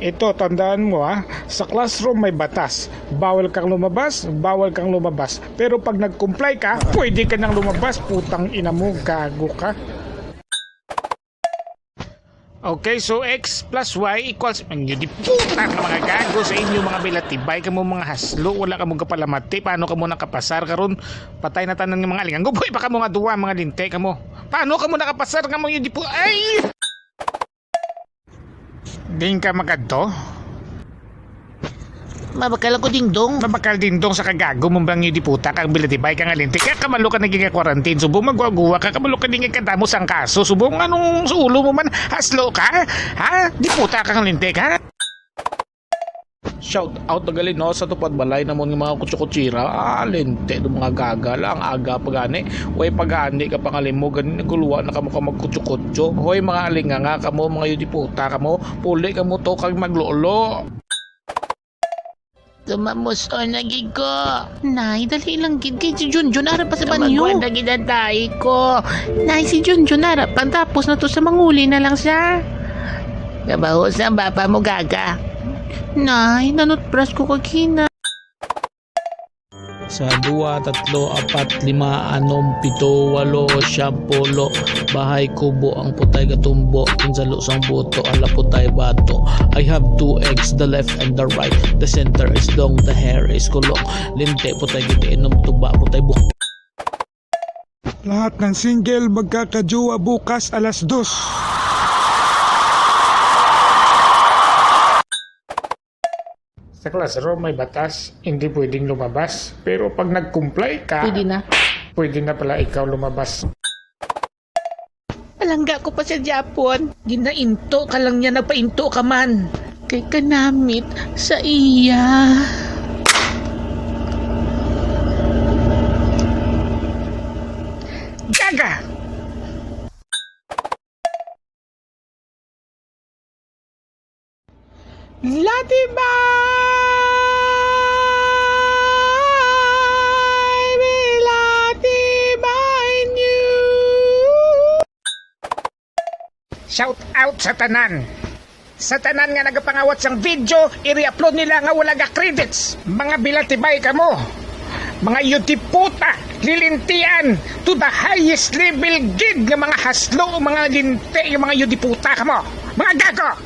Ito, tandaan mo sa classroom may batas. Bawal kang lumabas, bawal kang lumabas. Pero pag nag-comply ka, pwede ka nang lumabas. Putang ina mo, gago ka. Okay, so x plus y equals... Ang yun di puta ka mga gago sa inyo mga bilatibay ka mo mga haslo. Wala ka mong kapalamati. Paano ka mo nakapasar karon? Patay na tanan ng mga alingan. Guboy pa ka mo nga duwa mga linte ka mo. Paano ka mo nakapasar ka mo yun di po... Ay! Ding ka magadto? Mabakal ako dingdong. Mabakal dindong sa kagago mong bang yun di puta kang bilatibay kang alintik ka kamalo ka naging quarantine subong magwaguwa ka kamalo ka naging kadamo sang kaso subong anong sa ulo mo man haslo ka ha di puta kang alintik ha. Shout out na gali no sa tupad balay namon ng mga kutsukutsira lente do mga gaga lang aga pagani way pagani ka pangalimo ganin naguluwa na kamo ka magkutsukutso hoy mga alinga nga kamo mga yun di puta kamo puli kamo to kag maglolo. Tumamos o nagig ko. Nay, dali lang gid kay si Junjun arap pa sa banyo. Tumagwanda gid ang tayo ko. Nay, si Junjun arap pantapos na to sa manguli na lang siya. Kabahos na bapa mo gaga. Nay, nanutbras ko kagina. Sa 2, 3, 4, 5, 6, 7, 8, 10 bahay kubo ang putay gatumbo kinsalo sang buto ala putay bato. I have 2 eggs, the left and the right, the center is long, the hair is kulong, linte putay giti inom tuba putay buk. Lahat ng single magkakajowa bukas alas 2. Sa classroom may batas, hindi pwedeng lumabas. Pero pag nag-comply ka, pwede na pala ikaw lumabas. Palangga ko pa sa Japon. Ginainto ka lang niya nagpainto ka man. Kay kanamit sa iya. Gaga! Latibay niyo. Shout out sa tanan. Sa tanan nga nagapangawat sang video, i-upload nila nga wala ga credits. Mga bilatibay ka mo. Mga yutiputa, lilintian, to the highest level gig nga mga haslo, mga linte, yung mga yudiputa ka mo. Mga gago!